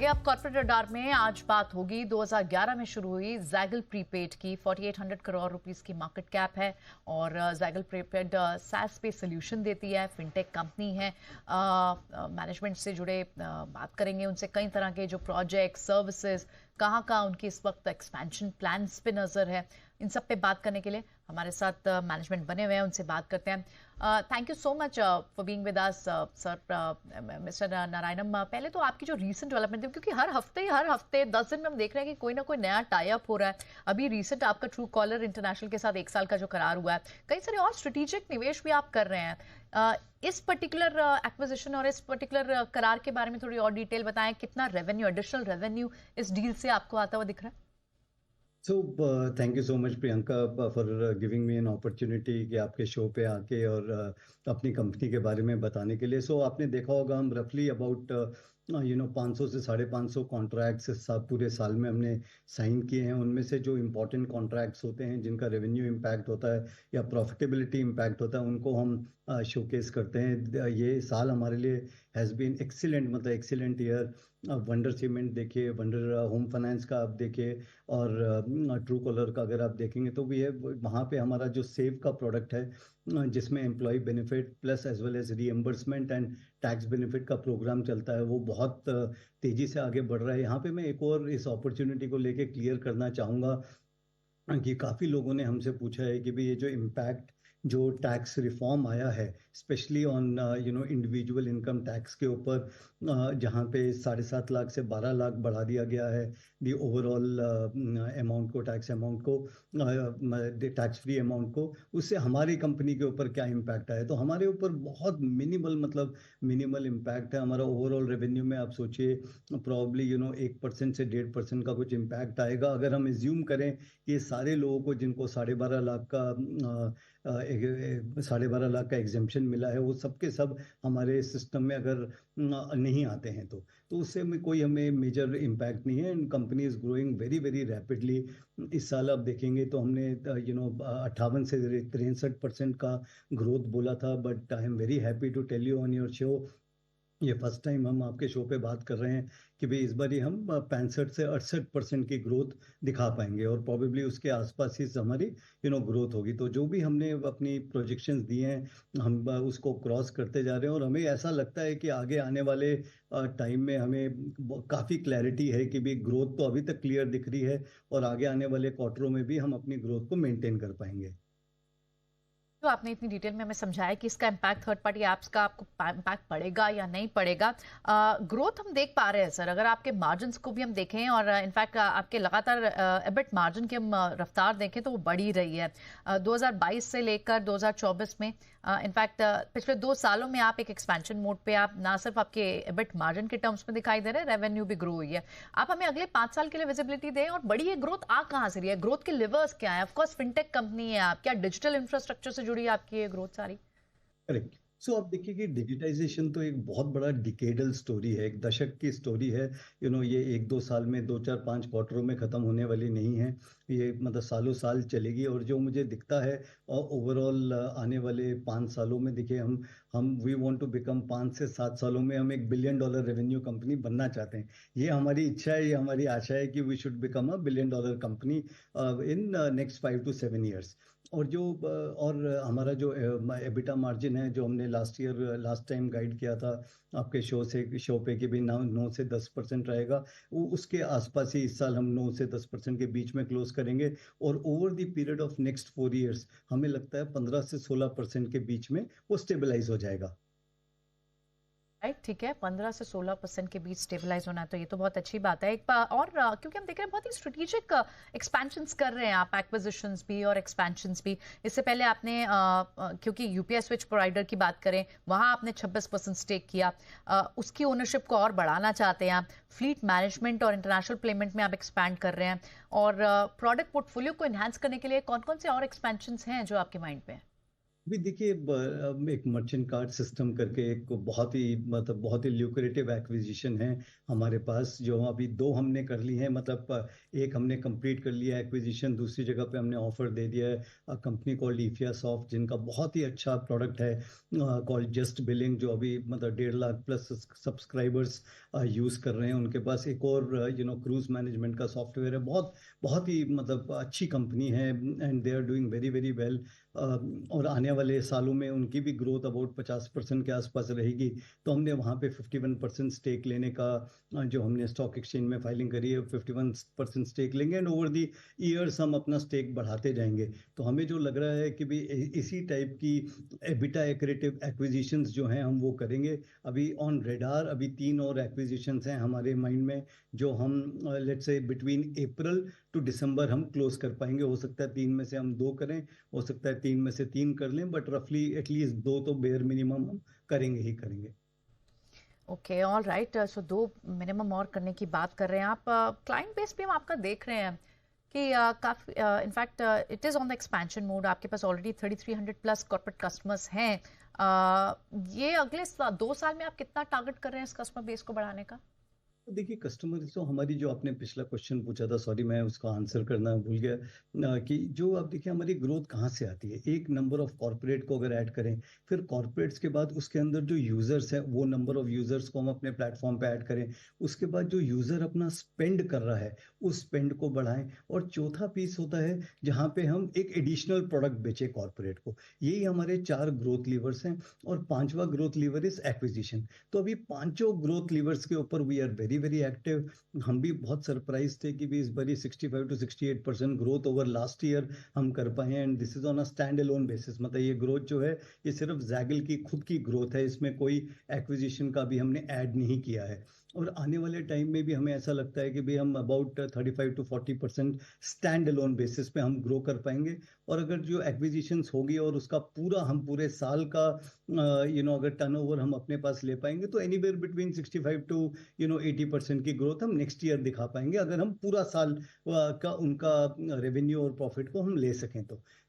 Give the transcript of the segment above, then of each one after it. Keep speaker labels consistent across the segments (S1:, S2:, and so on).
S1: अब corporate radar में आज बात होगी। 2011 में शुरू हुई जैगल प्रीपेड की 4800 करोड़ रुपीस की मार्केट कैप है और जैगल प्रीपेड सैस पे सोल्यूशन देती है, फिनटेक कंपनी है। मैनेजमेंट से जुड़े बात करेंगे उनसे, कई तरह के जो प्रोजेक्ट सर्विसेज, कहाँ कहाँ उनकी इस वक्त एक्सपेंशन प्लान्स पे नजर है, इन सब पे बात करने के लिए हमारे साथ मैनेजमेंट बने हुए हैं, उनसे बात करते हैं। Thank you so much for being with us sir. Mister Narayanam, पहले तो आपकी जो रीसेंट डेवलपमेंट है, क्योंकि हर हफ्ते 10 दिन में हम देख रहे हैं कि कोई ना कोई नया टाई अप हो रहा है। अभी रीसेंट आपका ट्रू कॉलर इंटरनेशनल के साथ 1 साल का जो करार हुआ है, कई सारे और स्ट्रेटेजिक निवेश भी आप कर रहे हैं। इस पर्टिकुलर एक्विजिशन और इस पर्टिकुलर करार के बारे में थोड़ी और डिटेल बताएं। कितना रेवेन्यू, एडिशनल रेवेन्यू इस डील से आपको आता हुआ दिख रहा है?
S2: So thank you so much Priyanka for giving me an opportunity कि आपके शो पे आके और अपनी कंपनी के बारे में बताने के लिए। सो आपने देखा होगा हम रफली अबाउट 500 से 550 कॉन्ट्रैक्ट्स पूरे साल में हमने साइन किए हैं। उनमें से जो इम्पोर्टेंट कॉन्ट्रैक्ट्स होते हैं जिनका रेवेन्यू इम्पैक्ट होता है या प्रॉफिटेबिलिटी इम्पैक्ट होता है, उनको हम शोकेस करते हैं। ये साल हमारे लिए हैज़ बीन एक्सीलेंट, मतलब एक्सीलेंट ईयर। वंडर सीमेंट देखिए, वंडर होम फाइनेंस का आप देखिए, और ट्रू कॉलर का अगर आप देखेंगे तो भी है। वहाँ पे हमारा जो सेव का प्रोडक्ट है जिसमें employ benefit plus as well as reimbursement and tax benefit का प्रोग्राम चलता है, वो बहुत तेजी से आगे बढ़ रहा है। यहाँ पे मैं एक और इस अपॉर्चुनिटी को लेके क्लियर करना चाहूँगा कि काफ़ी लोगों ने हमसे पूछा है कि भाई ये जो इम्पैक्ट जो टैक्स रिफॉर्म आया है specially on individual income tax के ऊपर, जहाँ पे 7.5 लाख से 12 लाख बढ़ा दिया गया है दी ओवरऑल अमाउंट को, टैक्स अमाउंट को, टैक्स फ्री अमाउंट को, उससे हमारी कंपनी के ऊपर क्या इम्पैक्ट आया। तो हमारे ऊपर बहुत मिनिमल, मतलब मिनिमल इम्पैक्ट है। हमारा ओवरऑल रेवेन्यू में आप सोचिए प्रॉब्ली 1% से 1.5% का कुछ इम्पैक्ट आएगा। अगर हम एज्यूम करें कि सारे लोगों को जिनको 12.5 लाख का 12.5 लाख का एग्जेम्पशन मिला है, वो सब के सब हमारे सिस्टम में अगर नहीं आते हैं तो उससे में कोई हमें मेजर इम्पैक्ट नहीं है। And company is growing very very rapidly. इस साल आप देखेंगे तो हमने 58 से 63% का ग्रोथ बोला था, but I am very happy to tell you on your show, ये फर्स्ट टाइम हम आपके शो पे बात कर रहे हैं कि भाई इस बार ही हम 65 से 68% की ग्रोथ दिखा पाएंगे और प्रॉबेबली उसके आसपास ही हमारी ग्रोथ होगी। तो जो भी हमने अपनी प्रोजेक्शंस दिए हैं हम उसको क्रॉस करते जा रहे हैं और हमें ऐसा लगता है कि आगे आने वाले टाइम में हमें काफ़ी क्लैरिटी है कि भाई ग्रोथ तो अभी तक क्लियर दिख रही है और आगे आने वाले क्वार्टरों में भी हम अपनी ग्रोथ को मेंटेन कर पाएंगे।
S1: तो आपने इतनी डिटेल में हमें समझाया कि इसका इम्पैक्ट थर्ड पार्टी ऐप्स का आपको इम्पैक्ट पड़ेगा या नहीं पड़ेगा। ग्रोथ हम देख पा रहे हैं सर, अगर आपके मार्जिन्स को भी हम देखें और इनफैक्ट आपके लगातार एबिट मार्जिन की हम रफ्तार देखें तो वो बढ़ ही रही है। 2022 से लेकर 2024 में इनफैक्ट पिछले 2 सालों में आप एक एक्सपेंशन मोड पे, आप ना सिर्फ आपके एबिट मार्जिन के टर्म्स में दिखाई दे रहे हैं, रेवेन्यू भी ग्रो हुई है। आप हमें अगले 5 साल के लिए विजिबिलिटी दें और बड़ी ये ग्रोथ आ कहाँ से रही है, ग्रोथ के लिवर्स क्या है? ऑफकोर्स फिनटेक कंपनी है आप, क्या डिजिटल इंफ्रास्ट्रक्चर से जुड़ी है आपकी ये ग्रोथ सारी?
S2: करेक्ट। सो आप देखिए कि डिजिटाइजेशन तो एक बहुत बड़ा डिकेडल स्टोरी है, एक दशक की स्टोरी है। ये 1-2 साल में, 2-4-5 क्वार्टरों में ख़त्म होने वाली नहीं है। ये मतलब सालों साल चलेगी। और जो मुझे दिखता है ओवरऑल आने वाले 5 सालों में, देखिए हम वी वांट टू बिकम 5 से 7 सालों में हम $1 बिलियन रेवेन्यू कंपनी बनना चाहते हैं। ये हमारी इच्छा है, ये हमारी आशा है कि we should become $1 billion company in next 5 to 7 years। और और हमारा जो एबिटा मार्जिन है जो हमने लास्ट टाइम गाइड किया था आपके शो पे कि भाई 9 से 10% रहेगा, वो उसके आसपास ही इस साल हम 9 से 10% के बीच में क्लोज करेंगे। और over the period of next 4 years हमें लगता है 15 से 16% के बीच में वो स्टेबलाइज हो जाएगा।
S1: राइट, ठीक है, 15 से 16% के बीच स्टेबलाइज होना है तो ये तो बहुत अच्छी बात है। और क्योंकि हम देख रहे हैं बहुत ही स्ट्रेटेजिक एक्सपेंशंस कर रहे हैं आप, एक्विजिशंस भी और एक्सपेंशंस भी। इससे पहले आपने क्योंकि यूपीआई स्विच प्रोवाइडर की बात करें, वहां आपने 26% स्टेक किया, उसकी ओनरशिप को और बढ़ाना चाहते हैं आप। फ्लीट मैनेजमेंट और इंटरनेशनल पेमेंट में आप एक्सपैंड कर रहे हैं और प्रोडक्ट पोर्टफोलियो को एनहांस करने के लिए कौन कौन से और एक्सपेंशंस हैं जो आपके माइंड पे हैं?
S2: अभी देखिए एक मर्चेंट कार्ड सिस्टम करके एक बहुत ही मतलब बहुत ही ल्यूक्रेटिव एक्विजिशन है हमारे पास, जो अभी दो हमने कर ली है। मतलब एक हमने कंप्लीट कर लिया एक्विजिशन, दूसरी जगह पे हमने ऑफर दे दिया है कंपनी कॉल्ड ईफिया सॉफ्ट, जिनका बहुत ही अच्छा प्रोडक्ट है कॉल्ड जस्ट बिलिंग, जो अभी मतलब 1.5 लाख प्लस सब्सक्राइबर्स यूज कर रहे हैं। उनके पास एक और क्रूज मैनेजमेंट का सॉफ्टवेयर है, बहुत बहुत ही मतलब अच्छी कंपनी है, and they are doing very very well. और आने वाले सालों में उनकी भी ग्रोथ अबाउट 50% के आसपास रहेगी। तो हमने वहाँ पे 51% स्टेक लेने का जो हमने स्टॉक एक्सचेंज में फाइलिंग करी है, 51% स्टेक लेंगे, एंड ओवर दी ईयर्स हम अपना स्टेक बढ़ाते जाएंगे। तो हमें जो लग रहा है कि भी इसी टाइप की एबिटा एक्रेटिव एक्विजिशंस जो हैं हम वो करेंगे। अभी ऑन रेडार अभी 3 और एक्विजिशंस हैं हमारे माइंड में, जो हम let's say between April to दिसंबर हम क्लोज कर पाएंगे। हो सकता है 3 में से हम 2 करें, हो सकता है 3 में से 3 कर लें, बट रफली एटलीस्ट 2 तो बेयर मिनिमम हम करेंगे ही करेंगे।
S1: Okay, all right. So 2 minimum और करने की बात कर रहे हैं आप। क्लाइंट बेस भी हम आपका देख रहे हैं कि काफ़ी in fact it is on the expansion mode. आपके पास ऑलरेडी 3300 प्लस कॉर्पोरेट कस्टमर्स हैं। ये अगले 2 साल में आप कितना टारगेट कर रहे हैं इस कस्टमर बेस को बढ़ाने का?
S2: तो देखिए कस्टमर तो हमारी, जो आपने पिछला क्वेश्चन पूछा था, सॉरी मैं उसका आंसर करना भूल गया, कि जो आप देखिए हमारी ग्रोथ कहाँ से आती है। एक नंबर ऑफ कॉर्पोरेट को अगर ऐड करें, फिर कॉर्पोरेट्स के बाद उसके अंदर जो यूजर्स हैं, वो नंबर ऑफ यूजर्स को हम अपने प्लेटफॉर्म पे ऐड करें। उसके बाद जो यूजर अपना स्पेंड कर रहा है, उस स्पेंड को बढ़ाएं। और चौथा पीस होता है जहाँ पे हम एक एडिशनल प्रोडक्ट बेचें कॉर्पोरेट को। यही हमारे 4 ग्रोथ लीवर्स हैं। और पांचवा ग्रोथ लीवर इज एक्विजिशन। तो अभी पांचों ग्रोथ लीवर्स के ऊपर we are very very active. हम भी बहुत सरप्राइज थे कि भी इस बारी 65 to 68% growth over last year हम कर पाए हैं, and this is on a stand alone basis. मतलब ये ग्रोथ जो है, ये सिर्फ जैगल की खुद की ग्रोथ है, इसमें कोई एक्विजिशन का भी हमने ऐड नहीं किया है। और आने वाले टाइम में भी हमें ऐसा लगता है कि भी हम about 35 to 40% stand alone basis पे हम ग्रो कर पाएंगे। और अगर जो एक्विजिशंस होगी और उसका पूरा हम पूरे साल का अगर टर्नओवर हम अपने पास ले पाएंगे, तो एनीवेयर बिटवीन 65 to 80% की ग्रोथ हम नेक्स्ट ईयर दिखा पाएंगे, अगर हम पूरा साल का उनका रेवेन्यू और प्रॉफिट को हम ले सकें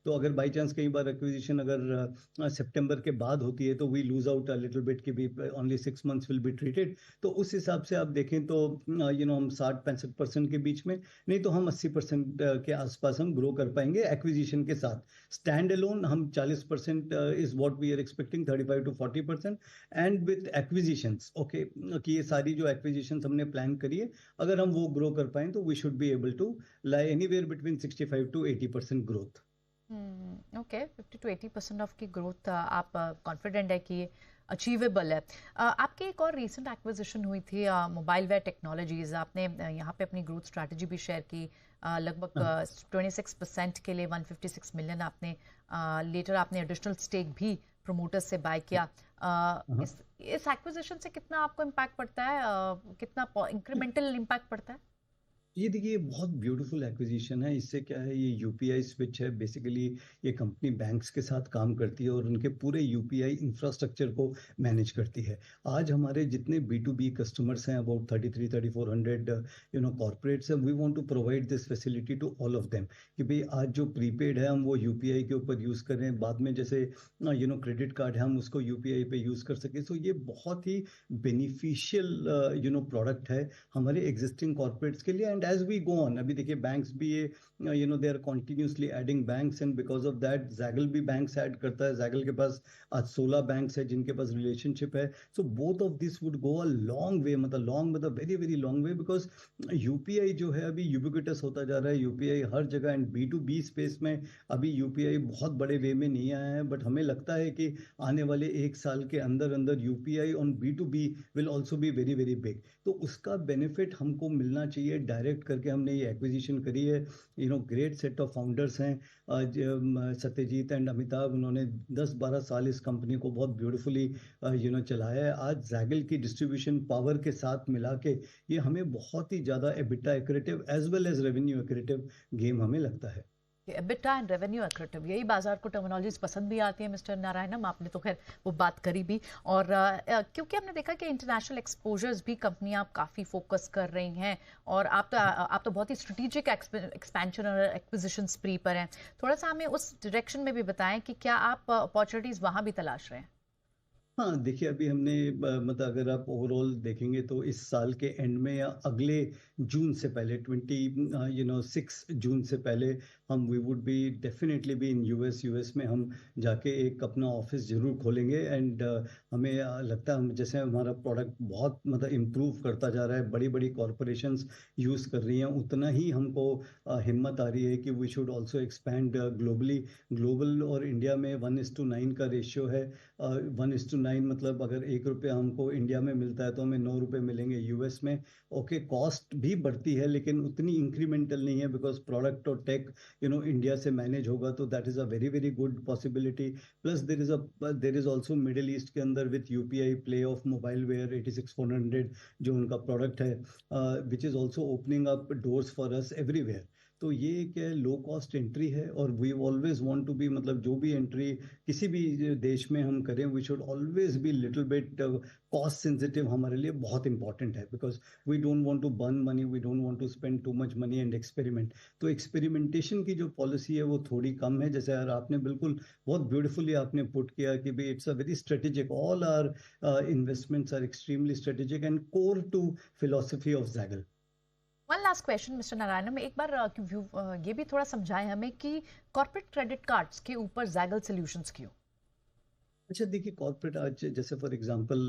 S2: तो अगर बाई चांस कई बार एक्विजिशन अगर सितंबर के बाद होती है, तो we lose out a little bit की भी only 6 months will be treated. तो उस हिसाब से आप देखें तो हम 60-65% के बीच में, नहीं तो हम 80% के आसपास हम ग्रो कर पाएंगे एक्विजिशन के साथ। स्टैंड अलोन हम 40% is what we are expecting, 35 to 40%। And with acquisitions, okay, कि ये सारी जो एक्विजिशंस हमने प्लान करी है, अगर हम वो ग्रो कर पाएं, तो we should be able to lie anywhere between 65 to 80% growth.
S1: Okay, 50 to 80% of की ग्रोथ आप कॉन्फिडेंट है कि अचीवेबल है। आपकी एक और रीसेंट एक्विजिशन हुई थी मोबाइल वेयर टेक्नोलॉजीज। आपने यहाँ पे अपनी ग्रोथ स्ट्रैटेजी भी शेयर की। लगभग 26% के लिए 156 मिलियन आपने लेटर आपने एडिशनल स्टेक भी प्रोमोटर्स से बाय किया। इस एक्विजिशन से कितना आपको इम्पैक्ट पड़ता है? कितना इंक्रीमेंटल इम्पैक्ट पड़ता है?
S2: ये देखिए बहुत ब्यूटीफुल एक्विजिशन है। इससे क्या है, ये यूपीआई स्विच है बेसिकली। ये कंपनी बैंक्स के साथ काम करती है और उनके पूरे यूपीआई इंफ्रास्ट्रक्चर को मैनेज करती है। आज हमारे जितने बी टू बी कस्टमर्स हैं, अबाउट 33-3400 कॉर्पोरेट्स हैं, we want to provide this facility to all of them, कि भाई आज जो प्रीपेड है हम वो यूपीआई के ऊपर यूज़ करें, बाद में जैसे क्रेडिट कार्ड है हम उसको यूपीआई पे यूज़ कर सकें। सो ये बहुत ही बेनिफिशियल प्रोडक्ट है हमारे एग्जिस्टिंग कॉर्पोरेट्स के लिए। And as we go on, अभी देखिए बैंक्स भी ये they are continuously adding banks, and because of that Zaggle भी बैंक्स ऐड करता है। जैगल के पास आज 16 बैंक्स है जिनके पास रिलेशनशिप है। So both of this would go a long way, मतलब लॉन्ग मतलब very very long way, because UPI जो है अभी यूबिक्विटस होता जा रहा है, यूपीआई हर जगह। And B to B space में अभी यूपीआई बहुत बड़े वे में नहीं आया है, बट हमें लगता है कि आने वाले 1 साल के अंदर अंदर UPI on B to B will also be very very big. तो उसका बेनिफिट हमको मिलना चाहिए। डायरेक्ट करके हमने ये एक्विजिशन करी है। ग्रेट सेट ऑफ फाउंडर्स हैं, सत्यजीत एंड अमिताभ। उन्होंने 10-12 साल इस कंपनी को बहुत ब्यूटीफुली चलाया है। आज जैगल की डिस्ट्रीब्यूशन पावर के साथ मिला के ये हमें बहुत ही ज़्यादा EBITDA accretive as well as revenue accretive game हमें लगता है।
S1: एबिटा एंड रेवेन्यू एक्रेटिव, यही बाजार को टर्मिनोलॉजीज पसंद भी आती है मिस्टर नारायणम, आपने तो खैर वो बात करी भी। और क्योंकि हमने देखा कि इंटरनेशनल एक्सपोजर्स भी कंपनियां काफ़ी फोकस कर रही हैं, और आप तो बहुत ही स्ट्रेटेजिक एक्सपेंशन और एक्विजिशन स्प्री पर हैं। थोड़ा सा हमें उस डायरेक्शन में भी बताएं कि क्या आप अपॉर्चुनिटीज़ वहाँ भी तलाश रहे हैं?
S2: हाँ, देखिए अभी हमने मतलब अगर आप ओवरऑल देखेंगे तो इस साल के एंड में या अगले जून से पहले 6 जून से पहले हम we would be definitely be in US में हम जाके एक अपना ऑफिस जरूर खोलेंगे। एंड हमें लगता है जैसे हमारा प्रोडक्ट बहुत मतलब इम्प्रूव करता जा रहा है, बड़ी बड़ी कॉरपोरेशंस यूज़ कर रही हैं, उतना ही हमको हिम्मत आ रही है कि we should also expand globally. Global और इंडिया में 1:9 का रेशियो है। 1:9 मतलब अगर 1 रुपया हमको इंडिया में मिलता है तो हमें 9 रुपये मिलेंगे यूएस में। ओके, कॉस्ट भी बढ़ती है लेकिन उतनी इंक्रीमेंटल नहीं है, बिकॉज प्रोडक्ट और टेक इंडिया से मैनेज होगा, तो that is a very very good possibility. Plus there is also middle east के अंदर with UPI play of mobile where 86400 जो उनका प्रोडक्ट है, which is also opening up doors for us everywhere. तो ये क्या लो कॉस्ट एंट्री है, और we always want to be मतलब जो भी एंट्री किसी भी देश में हम करें, we should always be little bit cost sensitive. हमारे लिए बहुत इंपॉर्टेंट है, because we don't want to burn money, we don't want to spend too much money and experiment. तो एक्सपेरिमेंटेशन की जो पॉलिसी है वो थोड़ी कम है। जैसे यार आपने बिल्कुल बहुत ब्यूटीफुली आपने पुट किया कि भाई it's a very strategic, all are investments are extremely strategic and core to philosophy of Zaggle.
S1: One last question mister Narayan, में एक बार ये भी थोड़ा समझाएं हमें कि कॉर्पोरेट क्रेडिट कार्ड्स के ऊपर जैगल सॉल्यूशंस क्यों?
S2: अच्छा देखिए, कॉर्पोरेट आज जैसे फॉर एग्जांपल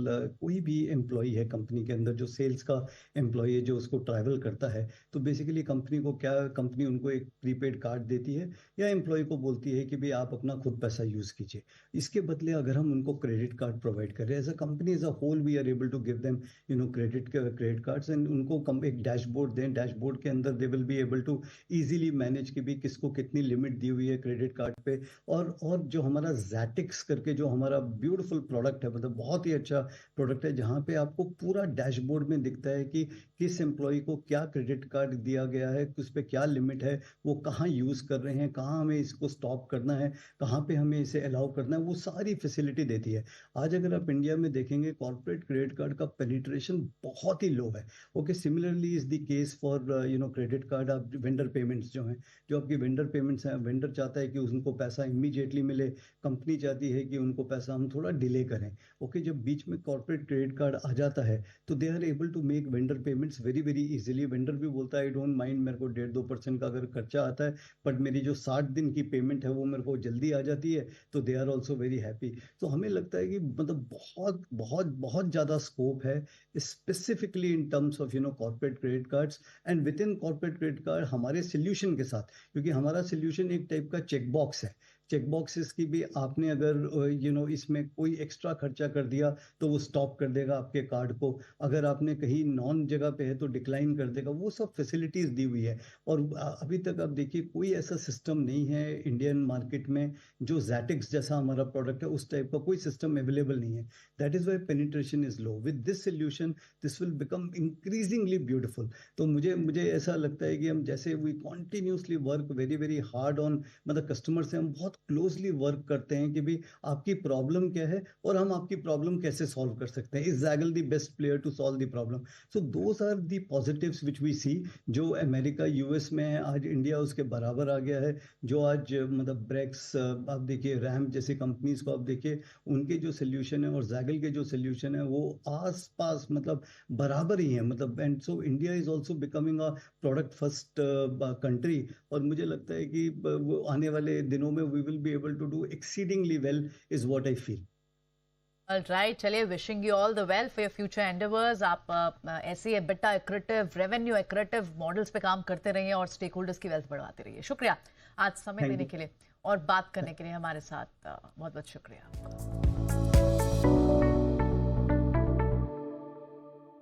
S2: कोई भी एम्प्लॉय है कंपनी के अंदर, जो सेल्स का एम्प्लॉय है जो उसको ट्रैवल करता है, तो बेसिकली कंपनी उनको एक प्रीपेड कार्ड देती है या एम्प्लॉय को बोलती है कि भाई आप अपना खुद पैसा यूज़ कीजिए। इसके बदले अगर हम उनको क्रेडिट कार्ड प्रोवाइड करें as a company as a whole, we are able to give them credit cards, and उनको एक डैशबोर्ड दें। डैशबोर्ड के अंदर they will be able to easily manage कि भाई किसको कितनी लिमिट दी हुई है क्रेडिट कार्ड पे। और जो हमारा जैटिक्स करके जो हमारा ब्यूटीफुल प्रोडक्ट है, मतलब बहुत ही अच्छा प्रोडक्ट है, जहाँ पे आपको पूरा डैशबोर्ड में दिखता है कि किस एम्प्लॉय को क्या क्रेडिट कार्ड दिया गया है, उस पे क्या लिमिट है, वो कहाँ यूज़ कर रहे हैं, कहाँ हमें इसको स्टॉप करना है, कहाँ पे हमें इसे अलाउ करना है, वो सारी फैसिलिटी देती है। आज अगर आप इंडिया में देखेंगे कॉर्पोरेट क्रेडिट कार्ड का पेनिट्रेशन बहुत ही लो है। Okay, similarly is the case for credit card. आप वेंडर पेमेंट्स जो हैं, जो आपकी वेंडर पेमेंट्स हैं, वेंडर चाहता है कि उनको पैसा इमीडिएटली मिले, कंपनी चाहती है कि उनको पैसा हम थोड़ा डिले करें। ओके, जब बीच में कॉर्पोरेट क्रेडिट कार्ड आ जाता है तो they are able to make vendor payments very very easily. Vendor भी बोलता है आई डोंट माइंड, मेरे को 1.5-2% का अगर खर्चा आता है, बट मेरी जो 60 दिन की पेमेंट है वो मेरे को जल्दी आ जाती है, तो they are also very happy. तो हमें लगता है कि मतलब बहुत बहुत बहुत ज़्यादा स्कोप है specifically in terms of corporate credit cards. And with in corporate credit card हमारे सोल्यूशन के साथ, क्योंकि हमारा सोल्यूशन एक टाइप का चेक बॉक्स है। चेक बॉक्सेस की भी आपने अगर इसमें कोई एक्स्ट्रा खर्चा कर दिया तो वो स्टॉप कर देगा आपके कार्ड को। अगर आपने कहीं नॉन जगह पे है तो डिक्लाइन कर देगा, वो सब फैसिलिटीज दी हुई है। और अभी तक आप देखिए कोई ऐसा सिस्टम नहीं है इंडियन मार्केट में जो जैटिक्स जैसा हमारा प्रोडक्ट है, उस टाइप का कोई सिस्टम अवेलेबल नहीं है। That is why penetration is low. With this solution this will become increasingly beautiful. तो मुझे मुझे ऐसा लगता है कि हम जैसे we continuously work very very hard on, मतलब कस्टमर से हम बहुत क्लोजली वर्क करते हैं कि भाई आपकी प्रॉब्लम क्या है और हम आपकी प्रॉब्लम कैसे सॉल्व कर सकते हैं। Is Zaggle the best player to solve the problem? So those are the positives which we see. जो अमेरिका यूएस में है, आज इंडिया उसके बराबर आ गया है। जो आज मतलब ब्रेक्स आप देखिए, रैम जैसी कंपनीज को आप देखिए, उनके जो सोल्यूशन है और जैगल के जो सोल्यूशन है वो आस पास मतलब बराबर ही है। मतलब and so India is also becoming a product first country. और मुझे लगता है कि वो आने वाले दिनों में we will be able to do exceedingly well, is what I feel.
S1: Right, चलिए, wishing you all the well for your future endeavours. आप ऐसे EBITDA accretive, revenue accretive models पे काम करते रहिए और स्टेक होल्डर्स की वेल्थ बढ़वाते रहिए। शुक्रिया आज समय
S2: थैंक
S1: देने
S2: यू।
S1: के लिए और बात करने के लिए हमारे साथ। बहुत बहुत शुक्रिया आपका।